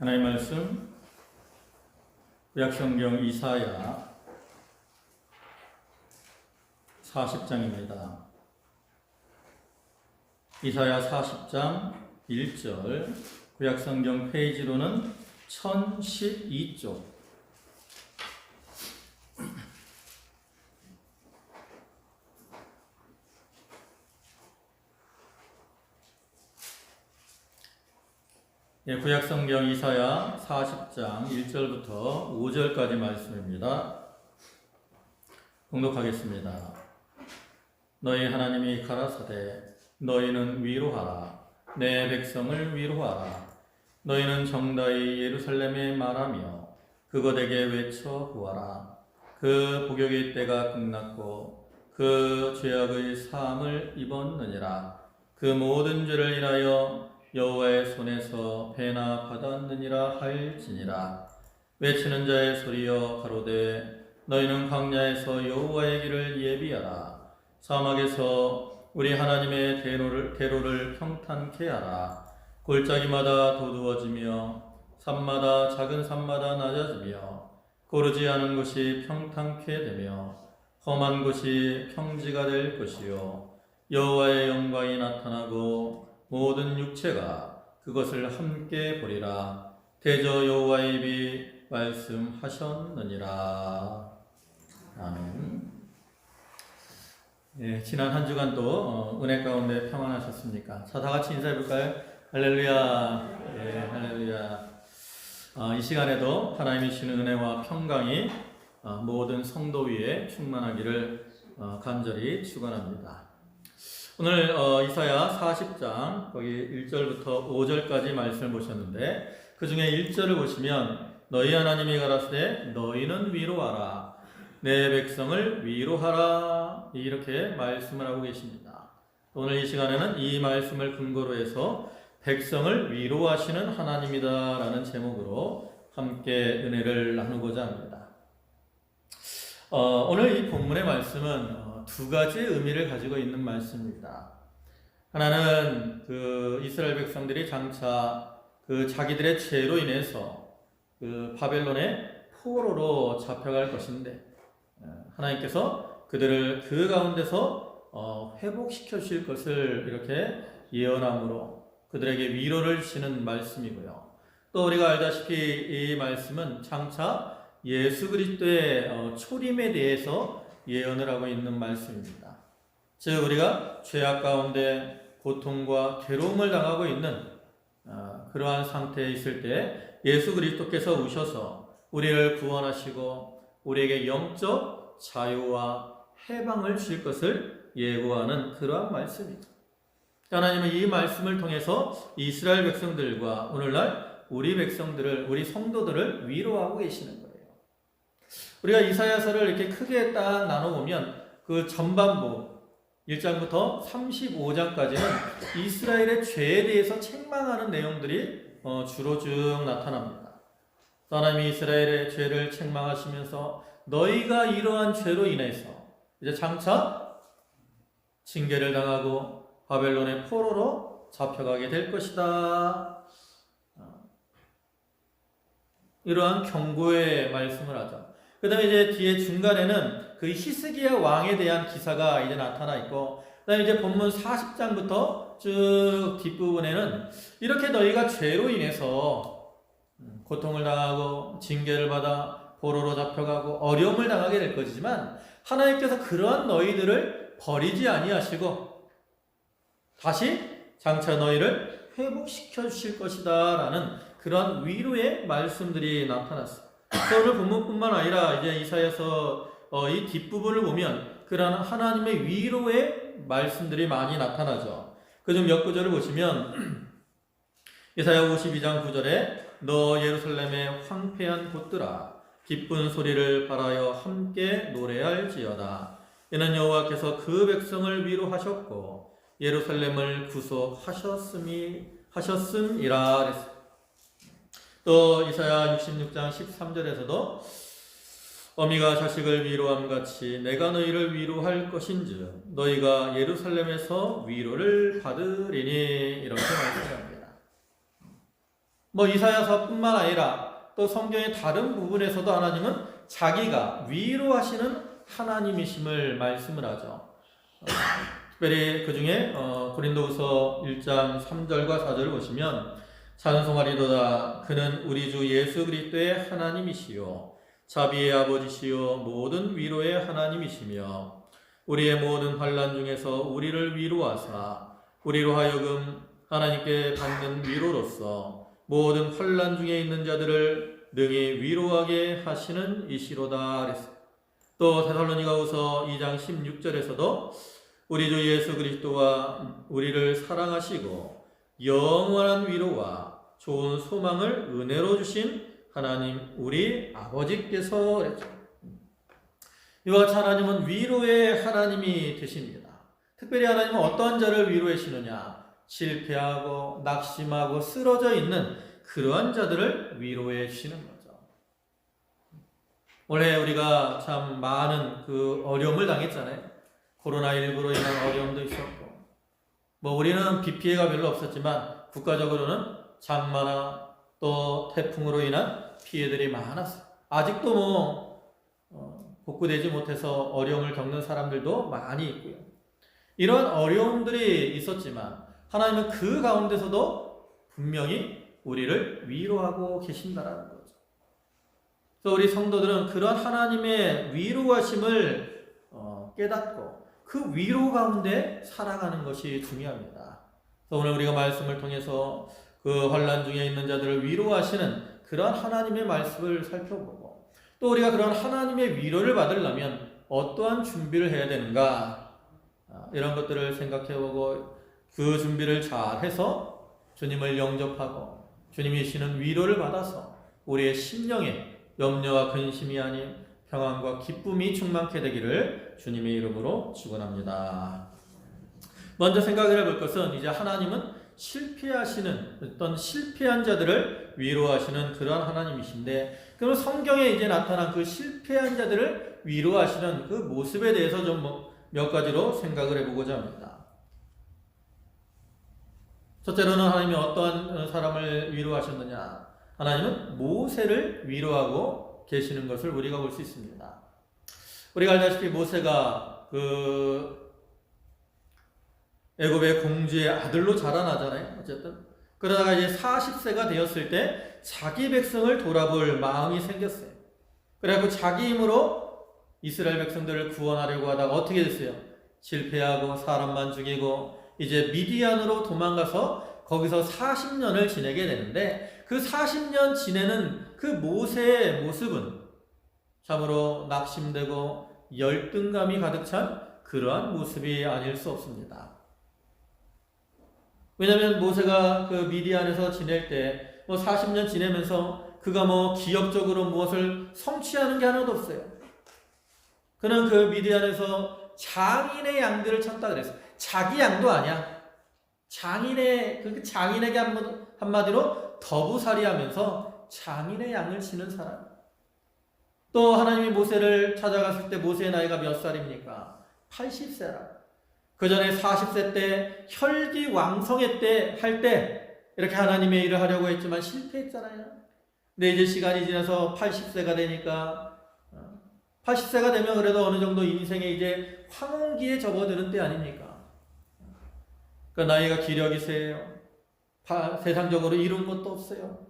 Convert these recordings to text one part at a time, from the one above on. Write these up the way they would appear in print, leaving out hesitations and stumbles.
하나님 말씀 구약성경 이사야 40장입니다. 이사야 40장 1절, 구약성경 페이지로는 1012쪽. 구약성경 이사야 40장 1절부터 5절까지 말씀입니다. 봉독하겠습니다. 너희 하나님이 가라사대 너희는 위로하라. 내 백성을 위로하라. 너희는 정다이 예루살렘에 말하며 그것에게 외쳐 구하라. 그 복역의 때가 끝났고 그 죄악의 사함을 입었느니라. 그 모든 죄를 인하여 여호와의 손에서 배나 받았느니라 할지니라. 외치는 자의 소리여 가로되 너희는 광야에서 여호와의 길을 예비하라. 사막에서 우리 하나님의 대로를 평탄케 하라. 골짜기마다 도두어지며 산마다 작은 산마다 낮아지며 고르지 않은 곳이 평탄케 되며 험한 곳이 평지가 될 것이요 여호와의 영광이 나타나고 모든 육체가 그것을 함께 보리라. 대저 여호와의 입이 말씀하셨느니라. 아멘. 지난 한 주간도 은혜 가운데 평안하셨습니까? 자, 다 같이 인사해볼까요? 할렐루야. 할렐루야. 이 시간에도 하나님이 주시는 은혜와 평강이 모든 성도 위에 충만하기를 간절히 축원합니다. 오늘 이사야 40장 거기 1절부터 5절까지 말씀을 보셨는데, 그 중에 1절을 보시면 너희 하나님이 가라사대 너희는 위로하라. 내 백성을 위로하라. 이렇게 말씀을 하고 계십니다. 오늘 이 시간에는 이 말씀을 근거로 해서 백성을 위로하시는 하나님이다 라는 제목으로 함께 은혜를 나누고자 합니다. 오늘 이 본문의 말씀은 두 가지의 의미를 가지고 있는 말씀입니다. 하나는 그 이스라엘 백성들이 장차 그 자기들의 죄로 인해서 그 바벨론의 포로로 잡혀갈 것인데, 하나님께서 그들을 그 가운데서 회복시켜 주실 것을 이렇게 예언함으로 그들에게 위로를 주시는 말씀이고요. 또 우리가 알다시피 이 말씀은 장차 예수 그리스도의 초림에 대해서 예언을 하고 있는 말씀입니다. 즉 우리가 죄악 가운데 고통과 괴로움을 당하고 있는 그러한 상태에 있을 때 예수 그리스도께서 오셔서 우리를 구원하시고 우리에게 영적 자유와 해방을 주실 것을 예고하는 그러한 말씀입니다. 하나님은 이 말씀을 통해서 이스라엘 백성들과 오늘날 우리 백성들을, 우리 성도들을 위로하고 계시는 거예요. 우리가 이사야서를 이렇게 크게 딱 나눠보면 그 전반부 1장부터 35장까지는 이스라엘의 죄에 대해서 책망하는 내용들이 주로 쭉 나타납니다. 하나님이 이스라엘의 죄를 책망하시면서 너희가 이러한 죄로 인해서 이제 장차 징계를 당하고 바벨론의 포로로 잡혀가게 될 것이다. 이러한 경고의 말씀을 하죠. 그 다음에 이제 뒤에 중간에는 그 히스기야 왕에 대한 기사가 이제 나타나 있고, 그 다음에 이제 본문 40장부터 쭉 뒷부분에는 이렇게 너희가 죄로 인해서 고통을 당하고 징계를 받아 포로로 잡혀가고 어려움을 당하게 될 것이지만 하나님께서 그러한 너희들을 버리지 아니하시고 다시 장차 너희를 회복시켜 주실 것이다 라는 그러한 위로의 말씀들이 나타났습니다. 오늘 본문뿐만 아니라 이제 이사야서 이 뒷부분을 보면 그러한 하나님의 위로의 말씀들이 많이 나타나죠. 그중 몇 구절을 보시면 이사야 52장 9절에 너 예루살렘의 황폐한 곳들아 기쁜 소리를 발하여 함께 노래할지어다. 이는 여호와께서 그 백성을 위로하셨고 예루살렘을 구속하셨음이라. 또 이사야 66장 13절에서도 어미가 자식을 위로함 같이 내가 너희를 위로할 것인즉 너희가 예루살렘에서 위로를 받으리니 이렇게 말씀합니다. 뭐 이사야서뿐만 아니라 또 성경의 다른 부분에서도 하나님은 자기가 위로하시는 하나님이심을 말씀을 하죠. 특별히 그 중에 고린도후서 1장 3절과 4절을 보시면 찬송하리로다 그는 우리 주 예수 그리스도의 하나님이시요 자비의 아버지시요 모든 위로의 하나님이시며 우리의 모든 환난 중에서 우리를 위로하사 우리로 하여금 하나님께 받는 위로로서 모든 환난 중에 있는 자들을 능히 위로하게 하시는 이시로다 그랬어요. 또 데살로니가후서 2장 16절에서도 우리 주 예수 그리스도와 우리를 사랑하시고 영원한 위로와 좋은 소망을 은혜로 주신 하나님 우리 아버지께서 그랬죠. 이와 같이 하나님은 위로의 하나님이 되십니다. 특별히 하나님은 어떠한 자를 위로해 주시느냐? 실패하고 낙심하고 쓰러져 있는 그러한 자들을 위로해 주시는 거죠. 올해 우리가 참 많은 그 어려움을 당했잖아요. 코로나19로 인한 어려움도 있었고, 뭐 우리는 비 피해가 별로 없었지만 국가적으로는 장마나 또 태풍으로 인한 피해들이 많았어요. 아직도 복구되지 못해서 어려움을 겪는 사람들도 많이 있고요. 이런 어려움들이 있었지만 하나님은 그 가운데서도 분명히 우리를 위로하고 계신다라는 거죠. 그래서 우리 성도들은 그런 하나님의 위로하심을 깨닫고 그 위로 가운데 살아가는 것이 중요합니다. 그래서 오늘 우리가 말씀을 통해서 그 환난 중에 있는 자들을 위로하시는 그런 하나님의 말씀을 살펴보고 또 우리가 그런 하나님의 위로를 받으려면 어떠한 준비를 해야 되는가 이런 것들을 생각해보고 그 준비를 잘 해서 주님을 영접하고 주님이 주시는 위로를 받아서 우리의 심령에 염려와 근심이 아닌 평안과 기쁨이 충만케 되기를 주님의 이름으로 축원합니다. 먼저 생각을 해볼 것은 이제 하나님은 실패하시는 어떤 실패한 자들을 위로하시는 그러한 하나님이신데 그럼 성경에 이제 나타난 그 실패한 자들을 위로하시는 그 모습에 대해서 좀 몇 가지로 생각을 해보고자 합니다. 첫째로는 하나님이 어떠한 사람을 위로하셨느냐? 하나님은 모세를 위로하고 계시는 것을 우리가 볼 수 있습니다. 우리가 알다시피 모세가 애굽의 공주의 아들로 자라나잖아요. 어쨌든 그러다가 이제 40세가 되었을 때 자기 백성을 돌아볼 마음이 생겼어요. 그래갖고 자기 힘으로 이스라엘 백성들을 구원하려고 하다가 어떻게 됐어요? 실패하고 사람만 죽이고 이제 미디안으로 도망가서 거기서 40년을 지내게 되는데 그 40년 지내는 그 모세의 모습은 참으로 낙심되고 열등감이 가득 찬 그러한 모습이 아닐 수 없습니다. 왜냐하면 모세가 그 미디안에서 지낼 때 40년 지내면서 그가 기업적으로 무엇을 성취하는 게 하나도 없어요. 그는 그 미디안에서 장인의 양들을 쳤다 그랬어요. 자기 양도 아니야. 장인에게 한마디로 더부살이하면서 장인의 양을 치는 사람. 또 하나님이 모세를 찾아갔을 때 모세의 나이가 몇 살입니까? 80세라. 그 전에 40세 때 혈기왕성할 때 이렇게 하나님의 일을 하려고 했지만 실패했잖아요. 근데 이제 시간이 지나서 80세가 되니까 80세가 되면 그래도 어느 정도 인생에 이제 황혼기에 접어드는 때 아닙니까? 그 나이가 기력이 세요. 세상적으로 이룬 것도 없어요.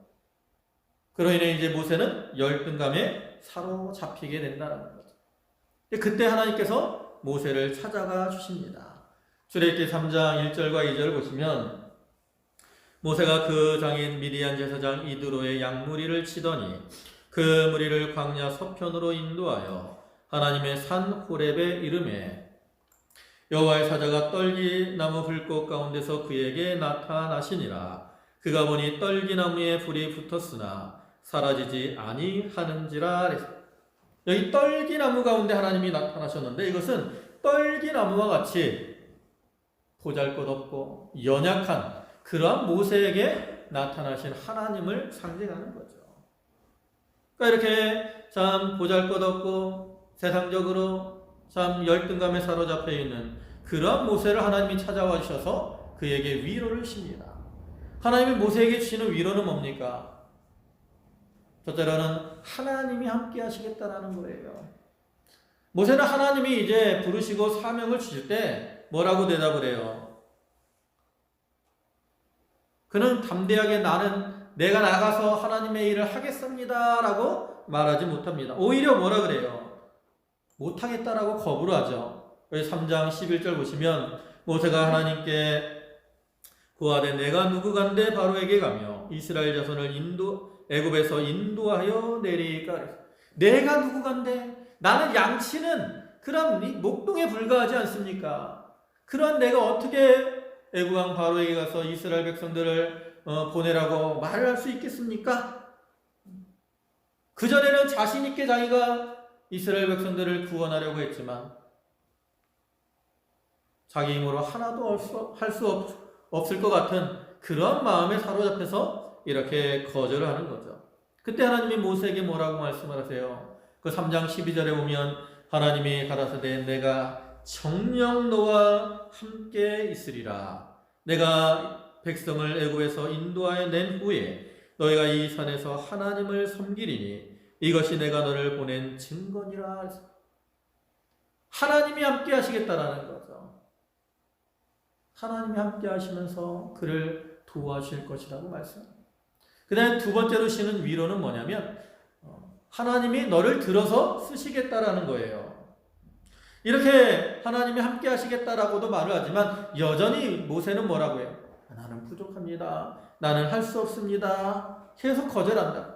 그로 인해 이제 모세는 열등감에 사로잡히게 된다는 거죠. 그때 하나님께서 모세를 찾아가 주십니다. 출애굽기 3장 1절과 2절을 보시면 모세가 그 장인 미디안 제사장 이드로의 양무리를 치더니 그 무리를 광야 서편으로 인도하여 하나님의 산 호렙에 이르매 여호와의 사자가 떨기나무 불꽃 가운데서 그에게 나타나시니라. 그가 보니 떨기나무에 불이 붙었으나 사라지지 아니하는지라. 여기 떨기나무 가운데 하나님이 나타나셨는데 이것은 떨기나무와 같이 보잘것없고 연약한 그러한 모세에게 나타나신 하나님을 상징하는 거죠. 그러니까 이렇게 참 보잘것없고 세상적으로 참 열등감에 사로잡혀 있는 그러한 모세를 하나님이 찾아와 주셔서 그에게 위로를 주십니다. 하나님이 모세에게 주시는 위로는 뭡니까? 첫째로는 하나님이 함께 하시겠다라는 거예요. 모세는 하나님이 이제 부르시고 사명을 주실 때 뭐라고 대답을 해요? 그는 담대하게 내가 나가서 하나님의 일을 하겠습니다 라고 말하지 못합니다. 오히려 뭐라 그래요? 못하겠다라고 거부를 하죠. 3장 11절 보시면 모세가 하나님께 구하되 내가 누구간데 바로에게 가며 이스라엘 자손을 애굽에서 인도하여 내리까. 내가 누구간데, 나는 양치는 그런 목동에 불과하지 않습니까? 그런 내가 어떻게 애굽 왕 바로에게 가서 이스라엘 백성들을 보내라고 말을 할 수 있겠습니까? 그전에는 자신 있게 자기가 이스라엘 백성들을 구원하려고 했지만 자기 힘으로 하나도 할 수 없을 것 같은 그런 마음에 사로잡혀서 이렇게 거절을 하는 거죠. 그때 하나님이 모세에게 뭐라고 말씀을 하세요? 그 3장 12절에 보면 하나님이 가라사대 내가 정녕 너와 함께 있으리라. 내가 백성을 애굽에서 인도하여 낸 후에 너희가 이 산에서 하나님을 섬기리니 이것이 내가 너를 보낸 증거니라. 하나님이 함께 하시겠다라는 거죠. 하나님이 함께 하시면서 그를 도와주실 것이라고 말씀합니다. 그 다음에 두 번째로 주시는 위로는 뭐냐면 하나님이 너를 들어서 쓰시겠다라는 거예요. 이렇게 하나님이 함께 하시겠다라고도 말을 하지만 여전히 모세는 뭐라고 해요? 나는 부족합니다. 나는 할 수 없습니다. 계속 거절한다.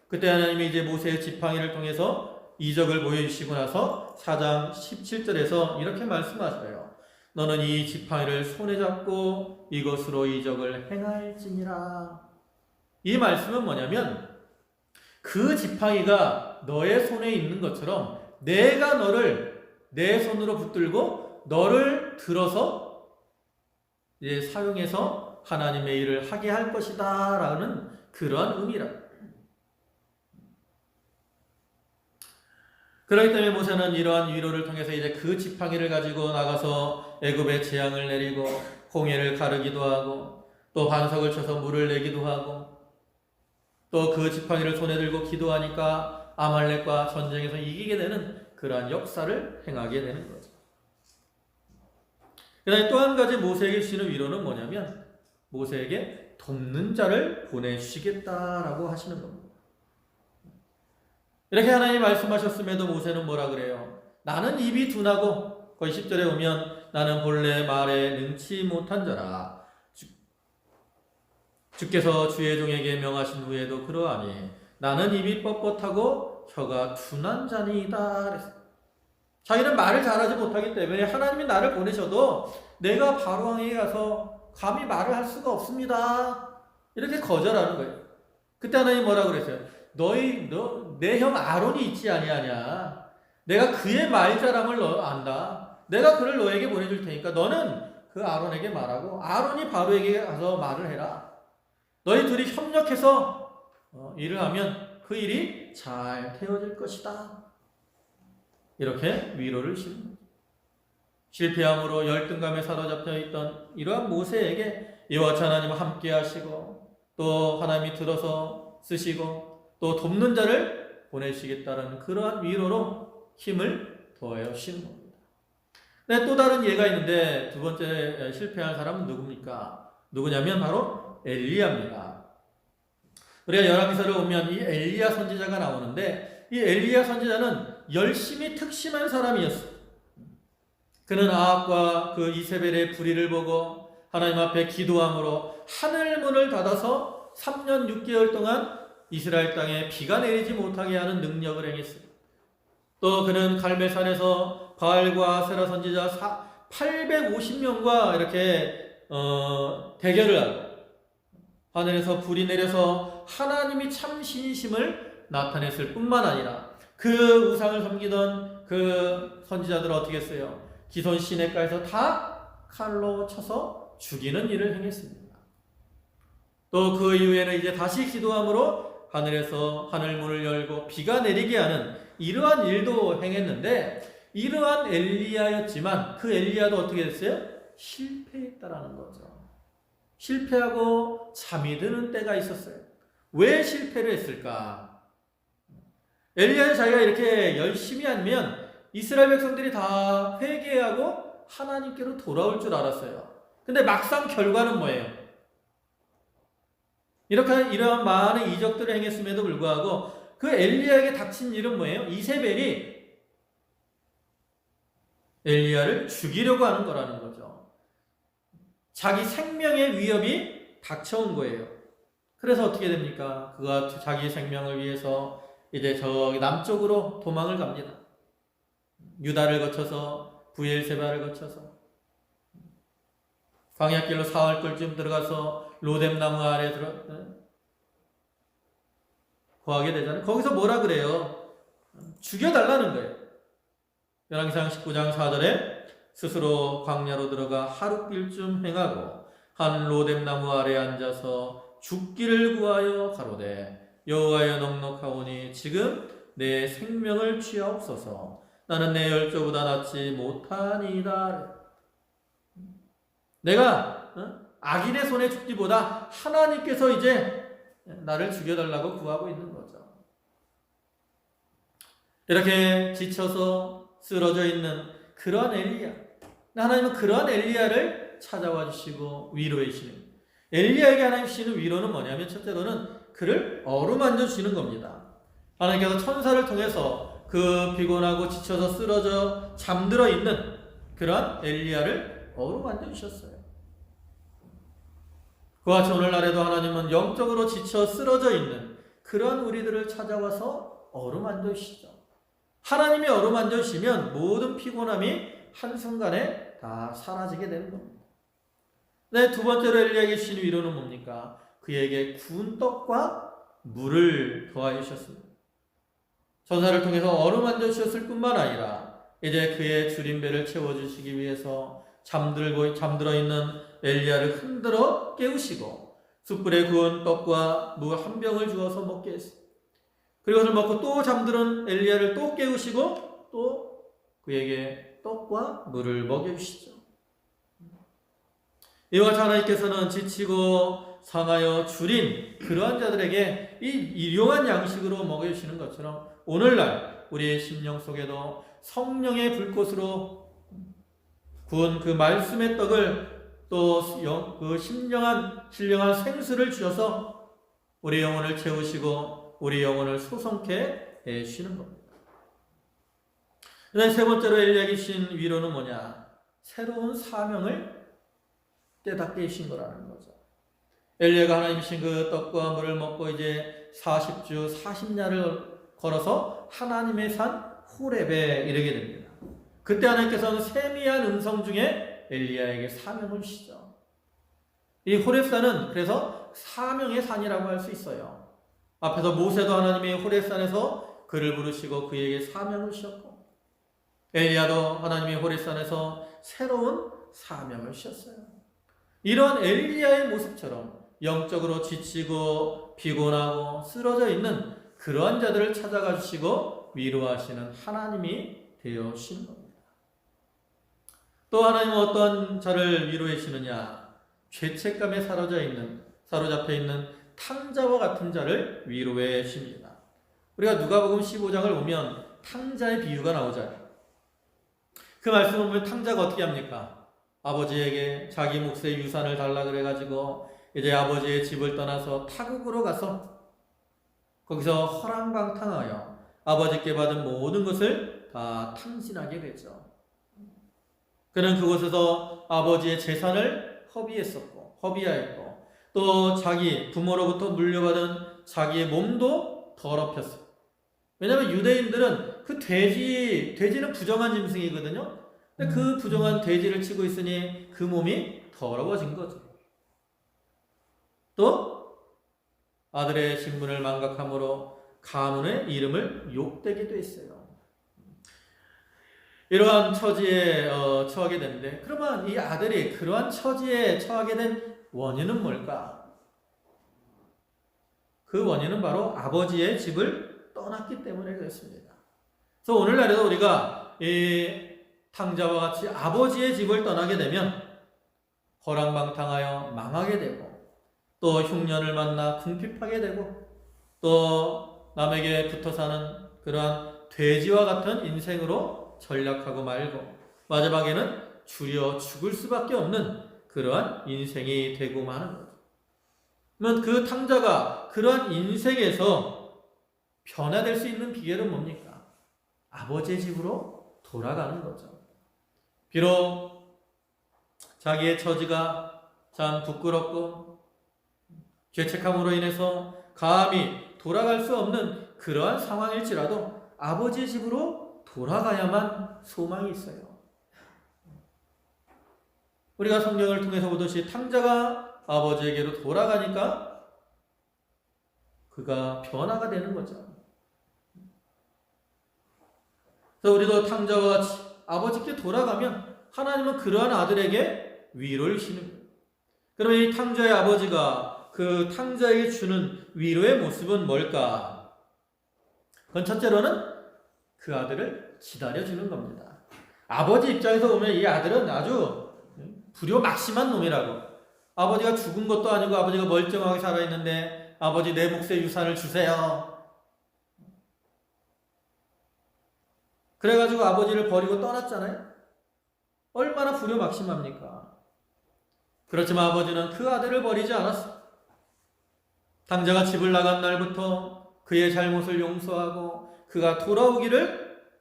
그때 하나님이 이제 모세의 지팡이를 통해서 이적을 보여주시고 나서 4장 17절에서 이렇게 말씀하셔요. 너는 이 지팡이를 손에 잡고 이것으로 이적을 행할지니라. 이 말씀은 뭐냐면 그 지팡이가 너의 손에 있는 것처럼 내가 너를 내 손으로 붙들고 너를 들어서 이제 사용해서 하나님의 일을 하게 할 것이다 라는 그러한 의미라. 그렇기 때문에 모세는 이러한 위로를 통해서 이제 그 지팡이를 가지고 나가서 애굽에 재앙을 내리고 홍해를 가르기도 하고 또 반석을 쳐서 물을 내기도 하고 또 그 지팡이를 손에 들고 기도하니까 아말렉과 전쟁에서 이기게 되는 그러한 역사를 행하게 되는 거죠. 그 다음에 또 한 가지 모세에게 주시는 위로는 뭐냐면 모세에게 돕는 자를 보내주시겠다라고 하시는 겁니다. 이렇게 하나님이 말씀하셨음에도 모세는 뭐라 그래요? 나는 입이 둔하고 거의 10절에 보면 나는 본래 말에 능치 못한 자라. 주께서 주의 종에게 명하신 후에도 그러하니 나는 입이 뻣뻣하고 혀가 둔한 자니이다. 자기는 말을 잘하지 못하기 때문에 하나님이 나를 보내셔도 내가 바로왕에게 가서 감히 말을 할 수가 없습니다. 이렇게 거절하는 거예요. 그때 하나님이 뭐라 그랬어요? 내 형 아론이 있지 아니하냐? 내가 그의 말자랑을 너 안다. 내가 그를 너에게 보내줄 테니까 너는 그 아론에게 말하고 아론이 바로에게 가서 말을 해라. 너희 둘이 협력해서 일을 하면 그 일이 잘 되어질 것이다. 이렇게 위로를 주는 거죠. 실패함으로 열등감에 사로잡혀 있던 이러한 모세에게 여호와 하나님은 함께 하시고 또 하나님이 들어서 쓰시고 또 돕는 자를 보내시겠다는 그러한 위로로 힘을 더하여 주시는 겁니다. 네, 또 다른 예가 있는데 두 번째 실패한 사람은 누구냐면 바로 엘리야입니다. 우리가 열왕기서를 보면 이 엘리야 선지자가 나오는데 이 엘리야 선지자는 열심히 특심한 사람이었어요. 그는 아합과 그 이세벨의 불의를 보고 하나님 앞에 기도함으로 하늘 문을 닫아서 3년 6개월 동안 이스라엘 땅에 비가 내리지 못하게 하는 능력을 행했어요. 또 그는 갈멜산에서 바알과 아세라 선지자 850명과 이렇게 대결을 하고 하늘에서 불이 내려서 하나님이 참 신이심을 나타냈을 뿐만 아니라 그 우상을 섬기던 그 선지자들은 어떻게 했어요? 기손 시내가에서 다 칼로 쳐서 죽이는 일을 행했습니다. 또 그 이후에는 이제 다시 기도함으로 하늘에서 하늘문을 열고 비가 내리게 하는 이러한 일도 행했는데 이러한 엘리야였지만 그 엘리야도 어떻게 됐어요? 실패했다라는 거죠. 실패하고 잠이 드는 때가 있었어요. 왜 실패를 했을까? 엘리야는 자기가 이렇게 열심히 하면 이스라엘 백성들이 다 회개하고 하나님께로 돌아올 줄 알았어요. 근데 막상 결과는 뭐예요? 이러한 많은 이적들을 행했음에도 불구하고 그 엘리야에게 닥친 일은 뭐예요? 이세벨이 엘리야를 죽이려고 하는 거라는 거죠. 자기 생명의 위협이 닥쳐온 거예요. 그래서 어떻게 됩니까? 그가 자기 생명을 위해서 이제 저기 남쪽으로 도망을 갑니다. 유다를 거쳐서 부엘세바를 거쳐서 광야길로 사흘꼴쯤 들어가서 로뎀나무 아래 거하게 되잖아요. 거기서 뭐라 그래요? 죽여달라는 거예요. 열왕기상 19장 4절에 스스로 광야로 들어가 하룻길쯤 행하고 한 로뎀나무 아래 앉아서 죽기를 구하여 가로되 여호와여 넉넉하오니 지금 내 생명을 취하옵소서. 나는 내 열조보다 낫지 못하니이다. 내가 악인의 손에 죽기보다 하나님께서 이제 나를 죽여달라고 구하고 있는 거죠. 이렇게 지쳐서 쓰러져 있는 그러한 엘리야, 하나님은 그러한 엘리야를 찾아와 주시고 위로해 주시는, 엘리야에게 하나님 주시는 위로는 뭐냐면 첫째로는 그를 어루만져 주시는 겁니다. 하나님께서 천사를 통해서 그 피곤하고 지쳐서 쓰러져 잠들어 있는 그러한 엘리야를 어루만져 주셨어요. 그와 같이 오늘날에도 하나님은 영적으로 지쳐 쓰러져 있는 그러한 우리들을 찾아와서 어루만져 주시죠. 하나님이 어루만져 주시면 모든 피곤함이 한순간에 다 사라지게 되는 겁니다. 네, 두 번째로 엘리야에게 주신 위로는 뭡니까? 그에게 구운 떡과 물을 더하여 주셨습니다. 천사를 통해서 어루만져 주셨을 뿐만 아니라 이제 그의 주린 배를 채워주시기 위해서 잠들어 있는 엘리야를 흔들어 깨우시고 숯불에 구운 떡과 물 한 병을 주어서 먹게 했습니다. 그리고 그것을 먹고 또 잠드는 엘리야를 또 깨우시고 또 그에게 떡과 물을 먹여주시죠. 이와 같이 하나님께서는 지치고 상하여 줄인 그러한 자들에게 이 일용한 양식으로 먹여주시는 것처럼 오늘날 우리의 심령 속에도 성령의 불꽃으로 구운 그 말씀의 떡을 또 그 신령한 생수를 주셔서 우리 영혼을 채우시고 우리 영혼을 소성케 해주시는 겁니다. 세 번째로 엘리야에게 주신 위로는 뭐냐? 새로운 사명을 깨닫게 해주신 거라는 거죠. 엘리야가 하나님 주신 그 떡과 물을 먹고 이제 40주 40야를 걸어서 하나님의 산 호렙에 이르게 됩니다. 그때 하나님께서는 세미한 음성 중에 엘리야에게 사명을 주시죠. 이 호렙산은 그래서 사명의 산이라고 할 수 있어요. 앞에서 모세도 하나님의 호렙산에서 그를 부르시고 그에게 사명을 주셨고 엘리야도 하나님의 호렙산에서 새로운 사명을 주셨어요. 이런 엘리야의 모습처럼 영적으로 지치고 피곤하고 쓰러져 있는 그러한 자들을 찾아가 주시고 위로하시는 하나님이 되어 주시는 겁니다. 또 하나님은 어떤 자를 위로해 주시느냐? 죄책감에 사로잡혀 있는 탕자와 같은 자를 위로해 주십니다. 우리가 누가복음 15장을 보면 탕자의 비유가 나오잖아요. 그 말씀을 보면 탕자가 어떻게 합니까? 아버지에게 자기 몫의 유산을 달라 그래가지고 이제 아버지의 집을 떠나서 타국으로 가서 거기서 허랑방탕하여 아버지께 받은 모든 것을 다 탕진하게 되죠. 그는 그곳에서 아버지의 재산을 허비하였고 또 자기 부모로부터 물려받은 자기의 몸도 더럽혔어요. 왜냐하면 유대인들은 그 돼지는 부정한 짐승이거든요. 근데 그 부정한 돼지를 치고 있으니 그 몸이 더러워진 거죠. 또 아들의 신분을 망각함으로 가문의 이름을 욕되기도 했어요. 이러한 처지에 처하게 되는데 그러면 이 아들이 그러한 처지에 처하게 된 원인은 뭘까? 그 원인은 바로 아버지의 집을 떠났기 때문에 그렇습니다. 그래서 오늘날에도 우리가 이 탕자와 같이 아버지의 집을 떠나게 되면 허랑방탕하여 망하게 되고, 또 흉년을 만나 궁핍하게 되고, 또 남에게 붙어 사는 그러한 돼지와 같은 인생으로 전락하고 말고, 마지막에는 주려 죽을 수밖에 없는 그러한 인생이 되고 마는 거죠. 그러면 그 탕자가 그러한 인생에서 변화될 수 있는 비결은 뭡니까? 아버지의 집으로 돌아가는 거죠. 비록 자기의 처지가 참 부끄럽고 죄책함으로 인해서 감히 돌아갈 수 없는 그러한 상황일지라도 아버지의 집으로 돌아가야만 소망이 있어요. 우리가 성경을 통해서 보듯이 탕자가 아버지에게로 돌아가니까 그가 변화가 되는 거죠. 그래서 우리도 탕자와 같이 아버지께 돌아가면 하나님은 그러한 아들에게 위로를 주시는 거예요. 그러면 이 탕자의 아버지가 그 탕자에게 주는 위로의 모습은 뭘까? 그건 첫째로는 그 아들을 기다려주는 겁니다. 아버지 입장에서 보면 이 아들은 아주 불효막심한 놈이라고. 아버지가 죽은 것도 아니고 아버지가 멀쩡하게 살아있는데 아버지 내 몫의 유산을 주세요. 그래가지고 아버지를 버리고 떠났잖아요. 얼마나 불효막심합니까? 그렇지만 아버지는 그 아들을 버리지 않았어. 탕자가 집을 나간 날부터 그의 잘못을 용서하고 그가 돌아오기를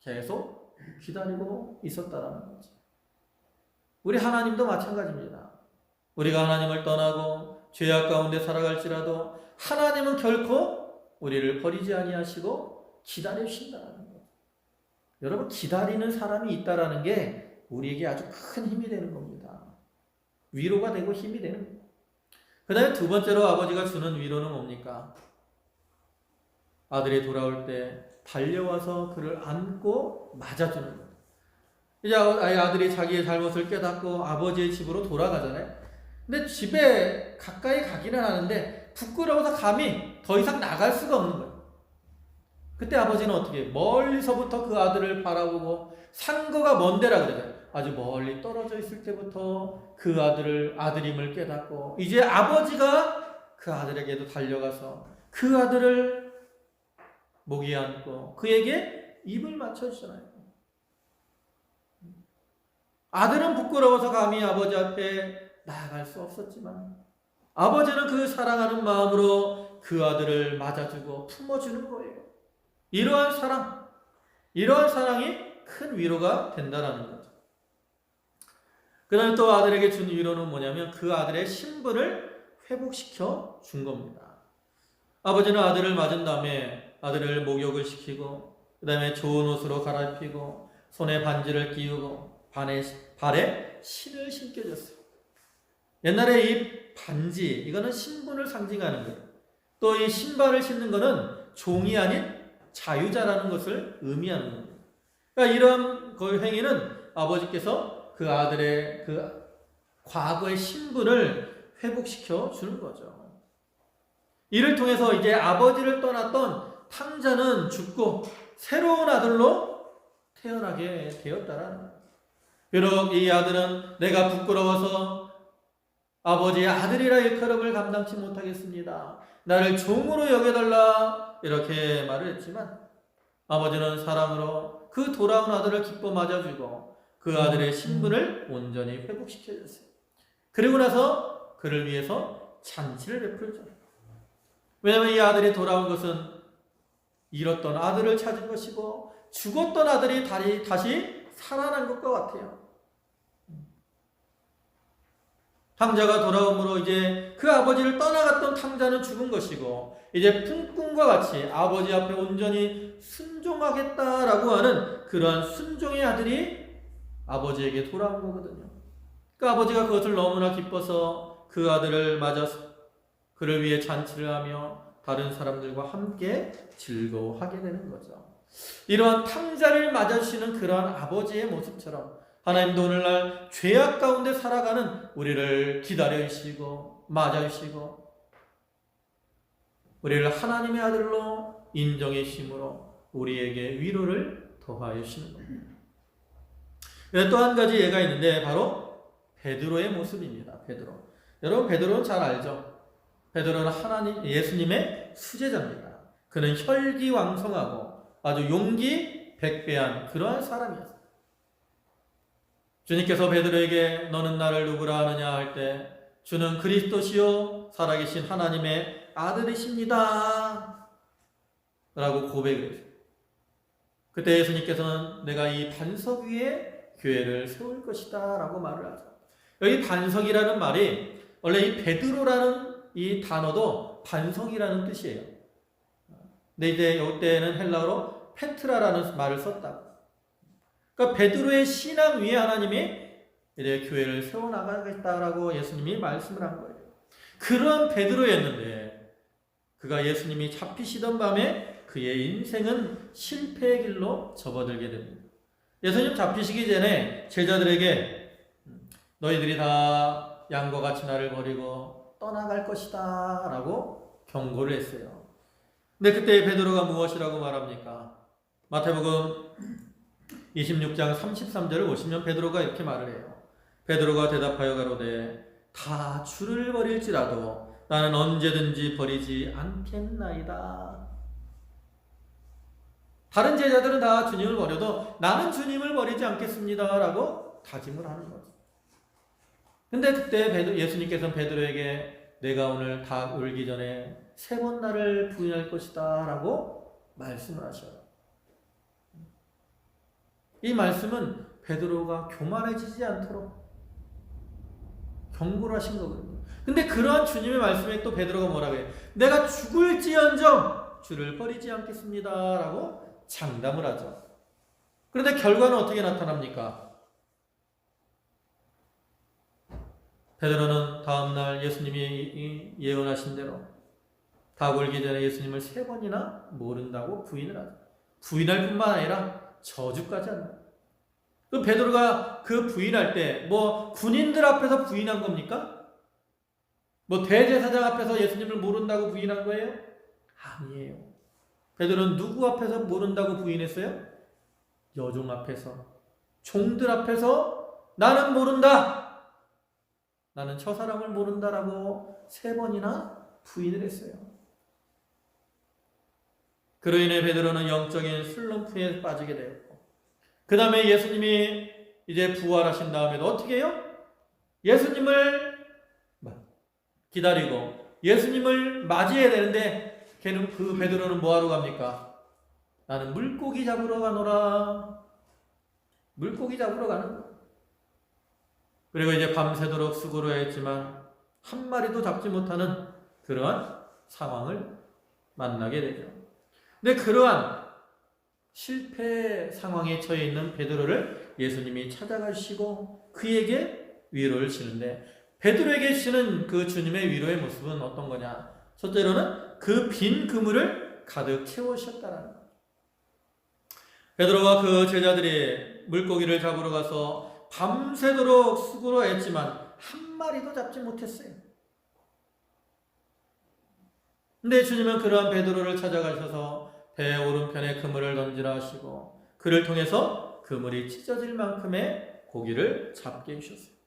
계속 기다리고 있었다라는 거죠. 우리 하나님도 마찬가지입니다. 우리가 하나님을 떠나고 죄악 가운데 살아갈지라도 하나님은 결코 우리를 버리지 아니하시고 기다리신다는 거예요. 여러분, 기다리는 사람이 있다라는 게 우리에게 아주 큰 힘이 되는 겁니다. 위로가 되고 힘이 되는 거예요. 그 다음에 두 번째로 아버지가 주는 위로는 뭡니까? 아들이 돌아올 때 달려와서 그를 안고 맞아주는 거예요. 이제 아들이 자기의 잘못을 깨닫고 아버지의 집으로 돌아가잖아요. 근데 집에 가까이 가기는 하는데 부끄러워서 감히 더 이상 나갈 수가 없는 거예요. 그때 아버지는 어떻게 해요? 멀리서부터 그 아들을 바라보고 상거가 먼 데라 그래요. 아주 멀리 떨어져 있을 때부터 그 아들임을 깨닫고 이제 아버지가 그 아들에게도 달려가서 그 아들을 목에 안고 그에게 입을 맞춰주잖아요. 아들은 부끄러워서 감히 아버지 앞에 나아갈 수 없었지만 아버지는 그 사랑하는 마음으로 그 아들을 맞아주고 품어주는 거예요. 이러한 사랑이 큰 위로가 된다는 거죠. 그 다음에 또 아들에게 준 위로는 뭐냐면 그 아들의 신분을 회복시켜 준 겁니다. 아버지는 아들을 맞은 다음에 아들을 목욕을 시키고 그 다음에 좋은 옷으로 갈아입히고 손에 반지를 끼우고 발에 신을 신겨줬어요. 옛날에 이 반지, 이거는 신분을 상징하는 거예요. 또 이 신발을 신는 거는 종이 아닌 자유자라는 것을 의미하는 겁니다. 그러니까 이런 그 행위는 아버지께서 그 아들의 그 과거의 신분을 회복시켜 주는 거죠. 이를 통해서 이제 아버지를 떠났던 탕자는 죽고 새로운 아들로 태어나게 되었다라는 거예요. 비록 이 아들은 내가 부끄러워서 아버지의 아들이라 일컬음을 감당치 못하겠습니다. 나를 종으로 여겨달라 이렇게 말을 했지만 아버지는 사랑으로 그 돌아온 아들을 기뻐 맞아주고 그 아들의 신분을 온전히 회복시켜줬어요. 그리고 나서 그를 위해서 잔치를 베풀죠. 왜냐하면 이 아들이 돌아온 것은 잃었던 아들을 찾은 것이고 죽었던 아들이 다시 살아난 것과 같아요. 탕자가 돌아옴으로 이제 그 아버지를 떠나갔던 탕자는 죽은 것이고 이제 꿈과 같이 아버지 앞에 온전히 순종하겠다라고 하는 그러한 순종의 아들이 아버지에게 돌아온 거거든요. 그 아버지가 그것을 너무나 기뻐서 그 아들을 맞아서 그를 위해 잔치를 하며 다른 사람들과 함께 즐거워하게 되는 거죠. 이러한 탕자를 맞아주시는 그러한 아버지의 모습처럼 하나님도 오늘날 죄악 가운데 살아가는 우리를 기다려주시고 맞아주시고 우리를 하나님의 아들로 인정해 주심으로 우리에게 위로를 더하여 주시는 겁니다. 또 한 가지 예가 있는데 바로 베드로의 모습입니다. 베드로. 여러분 베드로는 잘 알죠? 베드로는 하나님 예수님의 수제자입니다. 그는 혈기왕성하고 아주 용기 백배한 그러한 사람이었어요. 주님께서 베드로에게 너는 나를 누구라 하느냐 할 때 주는 그리스도시요 살아계신 하나님의 아들이십니다 라고 고백을 했어요. 그때 예수님께서는 내가 이 반석 위에 교회를 세울 것이다 라고 말을 하죠. 여기 반석이라는 말이 원래 이 베드로라는 이 단어도 반석이라는 뜻이에요. 근데 이제 이때는 헬라어로 페트라라는 말을 썼다. 그러니까 베드로의 신앙 위에 하나님이 이제 교회를 세워나가겠다라고 예수님이 말씀을 한 거예요. 그런 베드로였는데 그가 예수님이 잡히시던 밤에 그의 인생은 실패의 길로 접어들게 됩니다. 예수님 잡히시기 전에 제자들에게 너희들이 다 양과 같이 나를 버리고 떠나갈 것이다 라고 경고를 했어요. 근데 그때 베드로가 무엇이라고 말합니까? 마태복음 26장 33절을 보시면 베드로가 이렇게 말을 해요. 베드로가 대답하여 가로되 다 주를 버릴지라도 나는 언제든지 버리지 않겠나이다. 다른 제자들은 다 주님을 버려도 나는 주님을 버리지 않겠습니다 라고 다짐을 하는 거죠. 근데 그때 예수님께서는 베드로에게 내가 오늘 닭 울기 전에 3번 나를 부인할 것이다 라고 말씀을 하셔요. 이 말씀은 베드로가 교만해지지 않도록 경고를 하신 거거든요. 근데 그러한 주님의 말씀에 또 베드로가 뭐라고 해요? 내가 죽을지언정 주를 버리지 않겠습니다 라고 장담을 하죠. 그런데 결과는 어떻게 나타납니까? 베드로는 다음날 예수님이 예언하신 대로 닭 울기 전에 예수님을 3번이나 모른다고 부인을 하죠. 부인할 뿐만 아니라 저주까지 한다. 그 베드로가 그 부인할 때 뭐 군인들 앞에서 부인한 겁니까? 뭐 대제사장 앞에서 예수님을 모른다고 부인한 거예요? 아니에요. 베드로는 누구 앞에서 모른다고 부인했어요? 여종 앞에서, 종들 앞에서 나는 모른다. 나는 저 사람을 모른다라고 3번이나 부인을 했어요. 그로 인해 베드로는 영적인 슬럼프에 빠지게 되었고, 그 다음에 예수님이 이제 부활하신 다음에도 어떻게 해요? 예수님을 기다리고 예수님을 맞이해야 되는데 걔는 그 베드로는 뭐하러 갑니까? 나는 물고기 잡으러 가노라. 물고기 잡으러 가는 거예요. 그리고 이제 밤새도록 수고를 했지만 한 마리도 잡지 못하는 그러한 상황을 만나게 되죠. 근데 그러한 실패 상황에 처해 있는 베드로를 예수님이 찾아가시고 그에게 위로를 주시는데 베드로에게 주시는 그 주님의 위로의 모습은 어떤 거냐? 첫째로는 그 빈 그물을 가득 채우셨다라는 거예요. 베드로와 그 제자들이 물고기를 잡으러 가서 밤새도록 수고를 했지만 한 마리도 잡지 못했어요. 근데 주님은 그러한 베드로를 찾아가셔서 배 오른편에 그물을 던지라 하시고 그를 통해서 그물이 찢어질 만큼의 고기를 잡게 해주셨어요.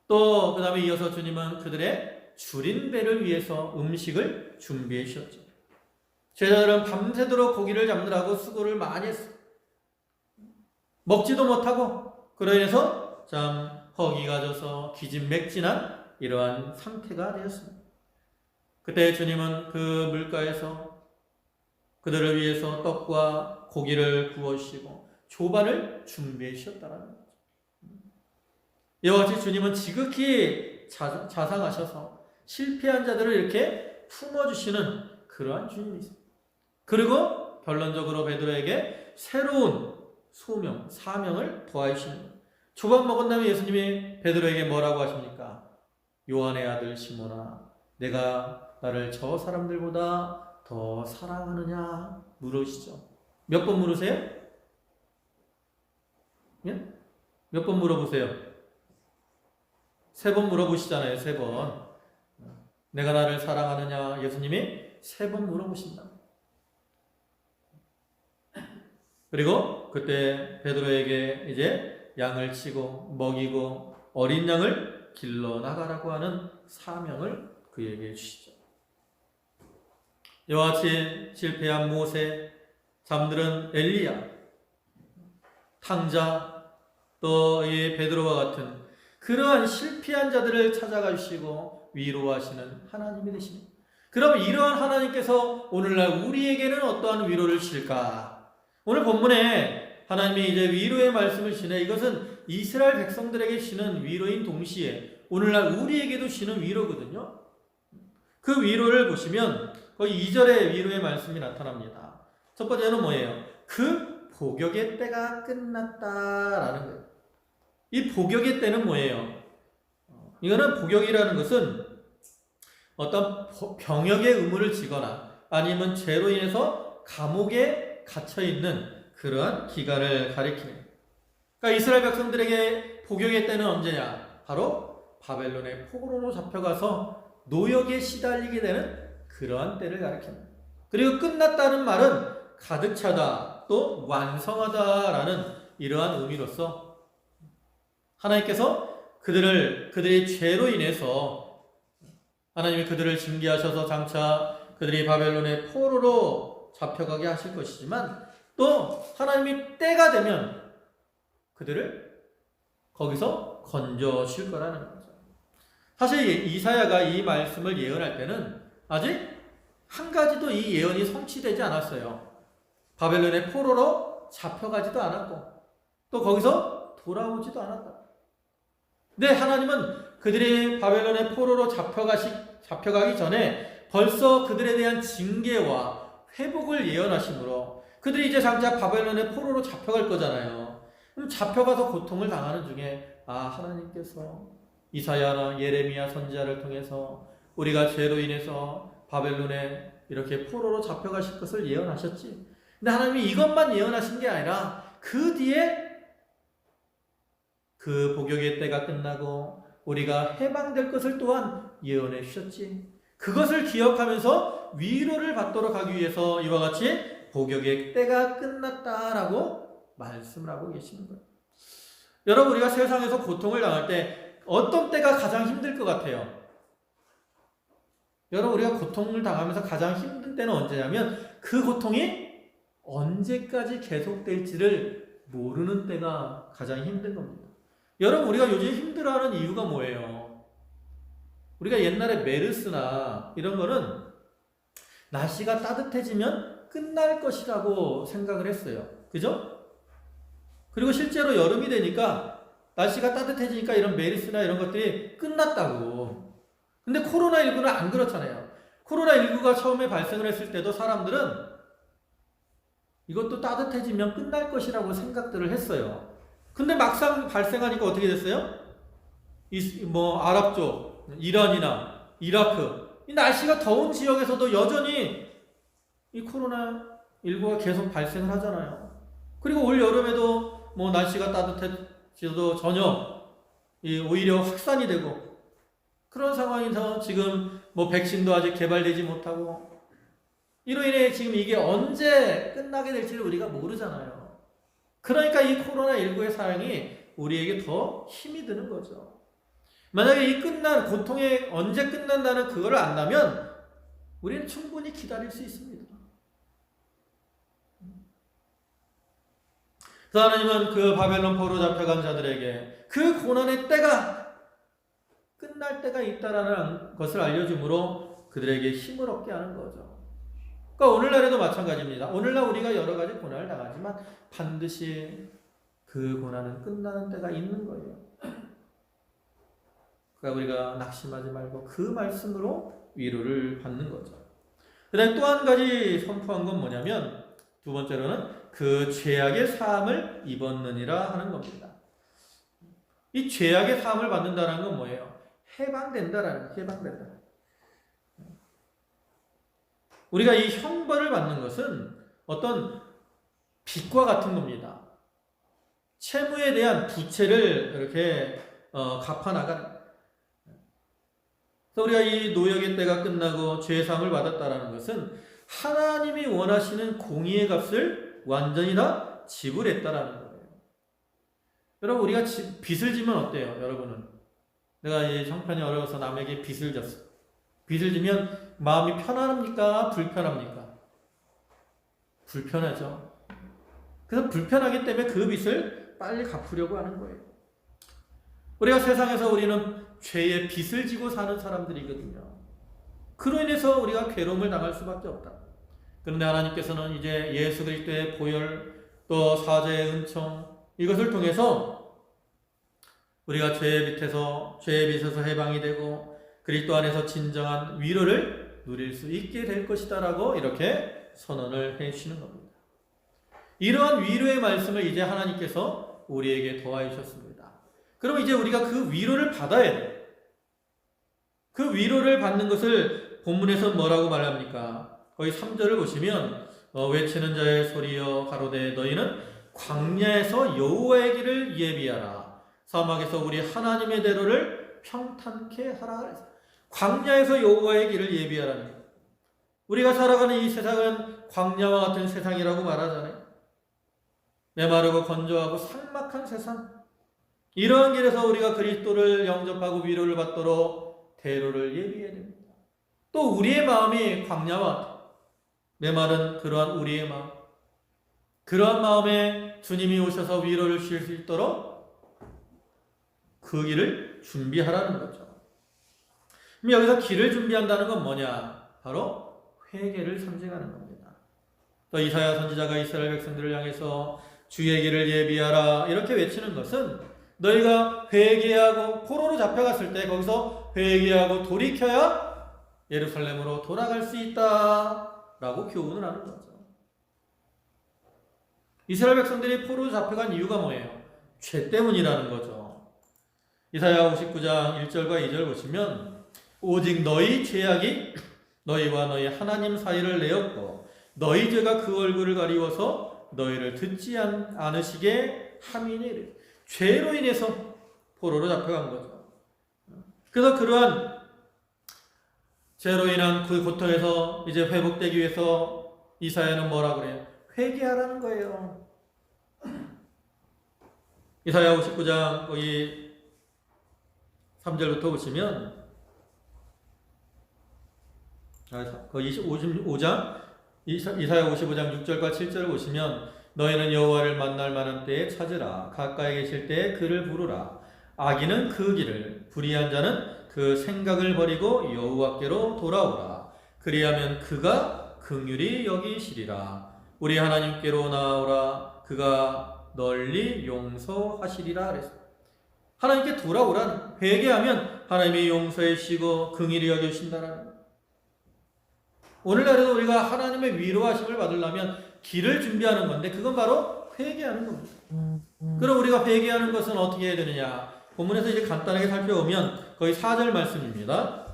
또 그 다음에 이어서 주님은 그들의 줄인 배를 위해서 음식을 준비해 주셨죠. 제자들은 밤새도록 고기를 잡느라고 수고를 많이 했어요. 먹지도 못하고 그로 인해서 참 허기가 져서 기진맥진한 이러한 상태가 되었습니다. 그때 주님은 그 물가에서 그들을 위해서 떡과 고기를 구워주시고 조반을 준비해 주셨다는 거죠. 이와 같이 주님은 지극히 자상하셔서 실패한 자들을 이렇게 품어주시는 그러한 주님이세요. 그리고 결론적으로 베드로에게 새로운 소명, 사명을 더하시는 거예요. 조반 먹은 다음에 예수님이 베드로에게 뭐라고 하십니까? 요한의 아들 시몬아, 내가 나를 저 사람들보다 더 사랑하느냐 물으시죠. 몇 번 물으세요? 예? 몇 번 물어보세요? 3번 물어보시잖아요. 3번. 내가 나를 사랑하느냐 예수님이 3번 물어보신다. 그리고 그때 베드로에게 이제 양을 치고 먹이고 어린 양을 길러 나가라고 하는 사명을 그에게 주시죠. 이와 같이 실패한 모세, 잠들은 엘리야, 탕자, 또 이 베드로와 같은 그러한 실패한 자들을 찾아가 주시고 위로하시는 하나님이 되십니다. 그럼 이러한 하나님께서 오늘날 우리에게는 어떠한 위로를 주실까? 오늘 본문에 하나님이 이제 위로의 말씀을 주시네. 이것은 이스라엘 백성들에게 주시는 위로인 동시에 오늘날 우리에게도 주시는 위로거든요. 그 위로를 보시면 거기 2절에 위로의 말씀이 나타납니다. 첫 번째는 뭐예요? 그 복역의 때가 끝났다라는 거예요. 이 복역의 때는 뭐예요? 이거는 복역이라는 것은 어떤 병역의 의무를 지거나 아니면 죄로 인해서 감옥에 갇혀 있는 그러한 기간을 가리키는. 그러니까 이스라엘 백성들에게 복역의 때는 언제냐? 바로 바벨론의 포로로 잡혀가서 노역에 시달리게 되는 그러한 때를 가리킵니다. 그리고 끝났다는 말은 가득 차다, 또 완성하다라는 이러한 의미로서 하나님께서 그들의 죄로 인해서 하나님이 그들을 징계하셔서 장차 그들이 바벨론의 포로로 잡혀가게 하실 것이지만 또 하나님이 때가 되면 그들을 거기서 건져줄 거라는 거죠. 사실 이사야가 이 말씀을 예언할 때는 아직 한 가지도 이 예언이 성취되지 않았어요. 바벨론의 포로로 잡혀가지도 않았고 또 거기서 돌아오지도 않았다. 근데 하나님은 그들이 바벨론의 포로로 잡혀가기 전에 벌써 그들에 대한 징계와 회복을 예언하시므로 그들이 이제 장차 바벨론의 포로로 잡혀갈 거잖아요. 그럼 잡혀가서 고통을 당하는 중에 하나님께서 이사야나 예레미야 선지자를 통해서 우리가 죄로 인해서 바벨론에 이렇게 포로로 잡혀가실 것을 예언하셨지. 근데 하나님이 이것만 예언하신 게 아니라 그 뒤에 그 복역의 때가 끝나고 우리가 해방될 것을 또한 예언해 주셨지. 그것을 기억하면서 위로를 받도록 하기 위해서 이와 같이 복역의 때가 끝났다라고 말씀을 하고 계시는 거예요. 여러분, 우리가 세상에서 고통을 당할 때 어떤 때가 가장 힘들 것 같아요? 여러분, 우리가 고통을 당하면서 가장 힘든 때는 언제냐면 그 고통이 언제까지 계속될지를 모르는 때가 가장 힘든 겁니다. 여러분, 우리가 요즘 힘들어하는 이유가 뭐예요? 우리가 옛날에 메르스나 이런 거는 날씨가 따뜻해지면 끝날 것이라고 생각을 했어요. 그죠? 그리고 실제로 여름이 되니까 날씨가 따뜻해지니까 이런 메르스나 이런 것들이 끝났다고. 근데 코로나19는 안 그렇잖아요. 코로나19가 처음에 발생을 했을 때도 사람들은 이것도 따뜻해지면 끝날 것이라고 생각들을 했어요. 근데 막상 발생하니까 어떻게 됐어요? 아랍 쪽, 이란이나 이라크, 이 날씨가 더운 지역에서도 여전히 이 코로나19가 계속 발생을 하잖아요. 그리고 올 여름에도 날씨가 따뜻해져도 전혀 오히려 확산이 되고 그런 상황에서 지금 백신도 아직 개발되지 못하고 이로 인해 지금 이게 언제 끝나게 될지를 우리가 모르잖아요. 그러니까 이 코로나19의 사랑이 우리에게 더 힘이 드는 거죠. 만약에 이 고통이 언제 끝난다는 그거를 안다면 우리는 충분히 기다릴 수 있습니다. 그래서 하나님은 그 바벨론 포로 잡혀간 자들에게 그 고난의 때가 끝날 때가 있다라는 것을 알려주므로 그들에게 힘을 얻게 하는 거죠. 그러니까 오늘날에도 마찬가지입니다. 오늘날 우리가 여러 가지 고난을 당하지만 반드시 그 고난은 끝나는 때가 있는 거예요. 그러니까 우리가 낙심하지 말고 그 말씀으로 위로를 받는 거죠. 그 다음에 또 한 가지 선포한 건 뭐냐면 두 번째로는 그 죄악의 사함을 입었느니라 하는 겁니다. 이 죄악의 사함을 받는다는 건 뭐예요? 해방된다라는 거예요. 해방된다. 우리가 이 형벌을 받는 것은 어떤 빚과 같은 겁니다. 채무에 대한 부채를 이렇게 갚아나가는. 그래서 우리가 이 노역의 때가 끝나고 죄사함을 받았다라는 것은 하나님이 원하시는 공의의 값을 완전히 다 지불했다라는 거예요. 여러분, 우리가 빚을 지면 어때요? 여러분은 내가 이 형편이 어려워서 남에게 빚을 졌어. 빚을 지면 마음이 편안합니까? 불편합니까? 불편하죠. 그래서 불편하기 때문에 그 빚을 빨리 갚으려고 하는 거예요. 우리가 세상에서 우리는 죄의 빚을 지고 사는 사람들이거든요. 그로 인해서 우리가 괴로움을 당할 수밖에 없다. 그런데 하나님께서는 이제 예수 그리스도의 보혈, 또 사죄의 은총, 이것을 통해서 우리가 죄의 빚에서 해방이 되고 그리스도 안에서 진정한 위로를 누릴 수 있게 될 것이다 라고 이렇게 선언을 해 주시는 겁니다. 이러한 위로의 말씀을 이제 하나님께서 우리에게 더하여 주셨습니다. 그럼 이제 우리가 그 위로를 받아야 돼요. 그 위로를 받는 것을 본문에서 뭐라고 말합니까? 거기 3절을 보시면 외치는 자의 소리여 가로되 너희는 광야에서 여호와의 길을 예비하라. 사막에서 우리 하나님의 대로를 평탄케 하라. 광야에서 여호와의 길을 예비하라는 거예요. 우리가 살아가는 이 세상은 광야와 같은 세상이라고 말하잖아요. 메마르고 건조하고 삭막한 세상. 이러한 길에서 우리가 그리스도를 영접하고 위로를 받도록 대로를 예비해야 됩니다. 또 우리의 마음이 광야와 메마른 그러한 우리의 마음, 그러한 마음에 주님이 오셔서 위로를 주실 수 있도록 그 길을 준비하라는 거죠. 그럼 여기서 길을 준비한다는 건 뭐냐? 바로 회개를 상징하는 겁니다. 또 이사야 선지자가 이스라엘 백성들을 향해서 주의 길을 예비하라 이렇게 외치는 것은 너희가 회개하고 포로로 잡혀갔을 때 거기서 회개하고 돌이켜야 예루살렘으로 돌아갈 수 있다라고 교훈을 하는 거죠. 이스라엘 백성들이 포로로 잡혀간 이유가 뭐예요? 죄 때문이라는 거죠. 이사야 59장 1절과 2절 보시면 오직 너희 죄악이 너희와 너희 하나님 사이를 내었고 너희 죄가 그 얼굴을 가리워서 너희를 듣지 않으시게 함이니 죄로 인해서 포로로 잡혀간 거죠. 그래서 그러한 죄로 인한 그 고통에서 이제 회복되기 위해서 이사야는 뭐라 그래요? 회개하라는 거예요. 이사야 59장 거기 3절부터 보시면 거기 55장 이사야 55장 6절과 7절을 보시면 너희는 여호와를 만날 만한 때에 찾으라. 가까이 계실 때에 그를 부르라. 악인은 그 길을 불의한 자는 그 생각을 버리고 여호와께로 돌아오라. 그리하면 그가 긍휼히 여기시리라. 우리 하나님께로 나아오라. 그가 널리 용서하시리라. 그랬어요. 하나님께 돌아오라. 회개하면 하나님이 용서해 주시고 긍휼히 여기신다라는 거예요. 오늘날에도 우리가 하나님의 위로하심을 받으려면 길을 준비하는 건데 그건 바로 회개하는 겁니다. 그럼 우리가 회개하는 것은 어떻게 해야 되느냐? 본문에서 이제 간단하게 살펴보면 거의 4절 말씀입니다.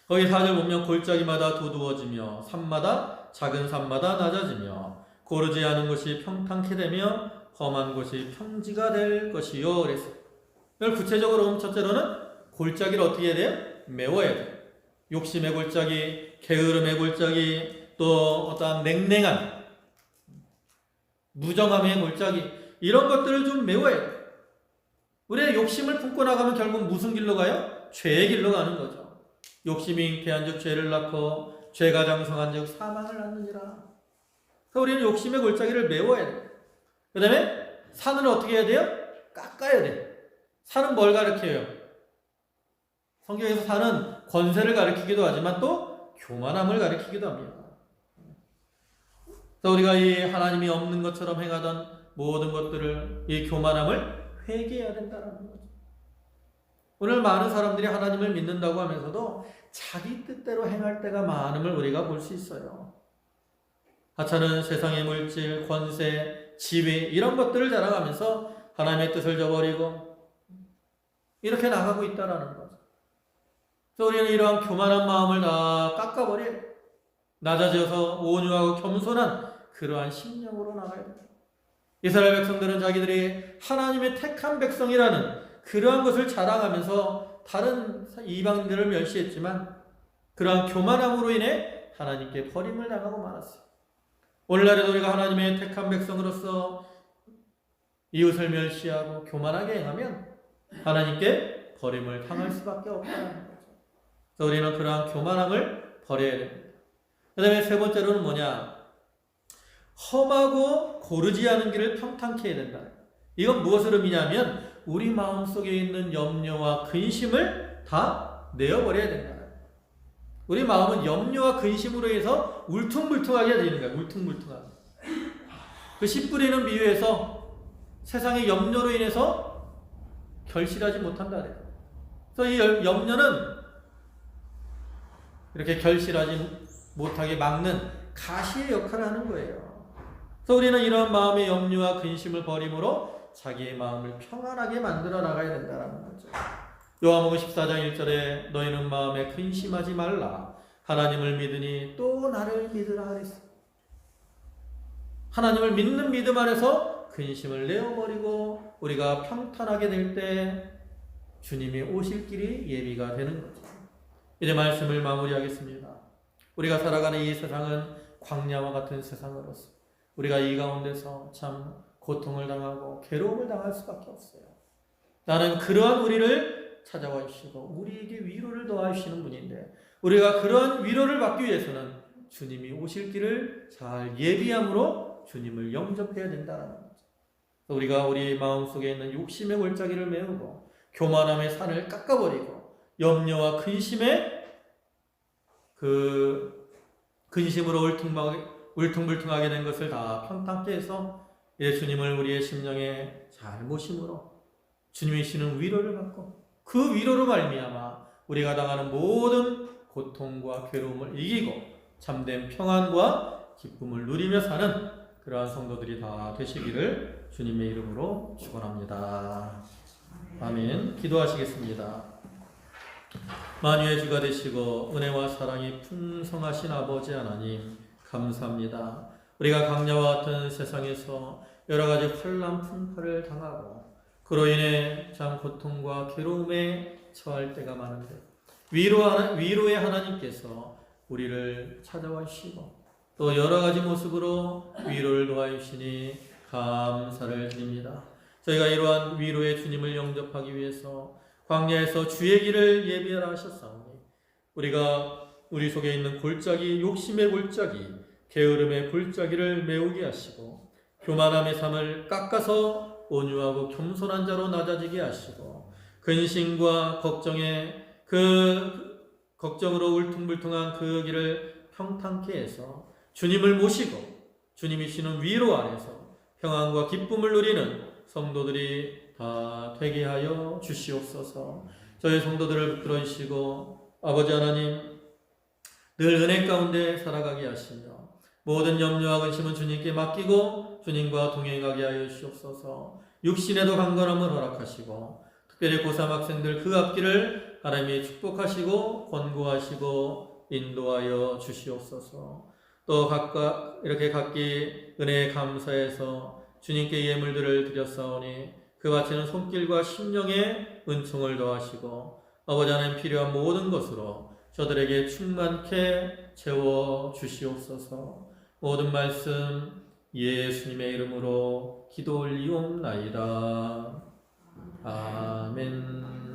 거기 4절 보면 골짜기마다 두두워지며 작은 산마다 낮아지며 고르지 않은 곳이 평탄케 되며 험한 곳이 평지가 될 것이요. 그랬어요. 구체적으로 보면 첫째로는 골짜기를 어떻게 해야 돼요? 메워야 돼요. 욕심의 골짜기, 게으름의 골짜기, 또 어떠한 냉랭한 무정함의 골짜기, 이런 것들을 좀 메워야 돼요. 우리의 욕심을 품고 나가면 결국 무슨 길로 가요? 죄의 길로 가는 거죠. 욕심이 잉태한 즉 죄를 낳고 죄가 장성한 즉 사망을 낳느니라. 그래서 우리는 욕심의 골짜기를 메워야 돼요. 그 다음에 산을 어떻게 해야 돼요? 깎아야 돼요. 산은 뭘 가르쳐요? 성경에서 산은 권세를 가리키기도 하지만 또 교만함을 가리키기도 합니다. 그래서 우리가 이 하나님이 없는 것처럼 행하던 모든 것들을, 이 교만함을 회개해야 된다는 거죠. 오늘 많은 사람들이 하나님을 믿는다고 하면서도 자기 뜻대로 행할 때가 많음을 우리가 볼 수 있어요. 하찮은 세상의 물질, 권세, 지위 이런 것들을 자랑하면서 하나님의 뜻을 저버리고 이렇게 나가고 있다는 거죠. 그래서 우리는 이러한 교만한 마음을 다 깎아버려 낮아져서 온유하고 겸손한 그러한 심령으로 나가야 됩니다. 이스라엘 백성들은 자기들이 하나님의 택한 백성이라는 그러한 것을 자랑하면서 다른 이방인들을 멸시했지만 그러한 교만함으로 인해 하나님께 버림을 당하고 말았어요. 오늘날에도 우리가 하나님의 택한 백성으로서 이웃을 멸시하고 교만하게 행하면 하나님께 버림을 당할 수밖에 없다는 거죠. 그래서 우리는 그러한 교만함을 버려야 됩니다. 그 다음에 세 번째로는 뭐냐? 험하고 고르지 않은 길을 평탄케 해야 된다. 이건 무엇을 의미냐면 우리 마음속에 있는 염려와 근심을 다 내어버려야 된다. 우리 마음은 염려와 근심으로 해서 울퉁불퉁하게 되는 거야. 울퉁불퉁하게. 그 씨 뿌리는 비유에서 세상의 염려로 인해서 결실하지 못한다. 그래서 이 염려는 이렇게 결실하지 못하게 막는 가시의 역할을 하는 거예요. 그래서 우리는 이런 마음의 염려와 근심을 버림으로 자기의 마음을 평안하게 만들어 나가야 된다는 거죠. 요한복음 14장 1절에 너희는 마음에 근심하지 말라. 하나님을 믿으니 또 나를 믿으라 그랬어. 하나님을 믿는 믿음 안에서 근심을 내어버리고 우리가 평탄하게 될 때 주님이 오실 길이 예비가 되는 거죠. 이제 말씀을 마무리하겠습니다. 우리가 살아가는 이 세상은 광야와 같은 세상으로서 우리가 이 가운데서 참 고통을 당하고 괴로움을 당할 수밖에 없어요. 나는 그러한 우리를 찾아와 주시고 우리에게 위로를 더하시는 분인데 우리가 그러한 위로를 받기 위해서는 주님이 오실 길을 잘 예비함으로 주님을 영접해야 된다는 거죠. 우리가 우리 마음속에 있는 욕심의 골짜기를 메우고 교만함의 산을 깎아버리고 염려와 근심의 근심으로 울퉁불퉁하게 된 것을 다 평탄케 해서 예수님을 우리의 심령에 잘 모심으로 주님이 주시는 위로를 받고 그 위로로 말미암아 우리가 당하는 모든 고통과 괴로움을 이기고 참된 평안과 기쁨을 누리며 사는 그러한 성도들이 다 되시기를 주님의 이름으로 축원합니다. 아멘. 기도하시겠습니다. 만유의 주가 되시고 은혜와 사랑이 풍성하신 아버지 하나님 감사합니다. 우리가 광야와 같은 세상에서 여러 가지 환난 풍파를 당하고 그로 인해 참 고통과 괴로움에 처할 때가 많은데 위로의 하나님께서 우리를 찾아와 주시고 또 여러 가지 모습으로 위로를 도와주시니 감사를 드립니다. 저희가 이러한 위로의 주님을 영접하기 위해서 광야에서 주의 길을 예비하라 하셨사오니 우리가 우리 속에 있는 골짜기, 욕심의 골짜기, 게으름의 골짜기를 메우게 하시고 교만함의 삶을 깎아서 온유하고 겸손한 자로 낮아지게 하시고 근심과 걱정으로 울퉁불퉁한 그 길을 평탄케 해서 주님을 모시고 주님이 주시는 위로 안에서 평안과 기쁨을 누리는 성도들이 다 되게 하여 주시옵소서. 저희 성도들을 붙들어 주시고 아버지 하나님 늘 은혜 가운데 살아가게 하시며 모든 염려와 근심은 주님께 맡기고 주님과 동행하게 하여 주시옵소서. 육신에도 강건함을 허락하시고 특별히 고3 학생들 그 앞길을 하나님이 축복하시고 권고하시고 인도하여 주시옵소서. 또 각각 이렇게 각기 은혜에 감사해서 주님께 예물들을 드렸사오니 그 바치는 손길과 심령에 은총을 더하시고 아버지 하나님 필요한 모든 것으로 저들에게 충만케 채워 주시옵소서. 모든 말씀 예수님의 이름으로 기도 올리옵나이다. 아멘.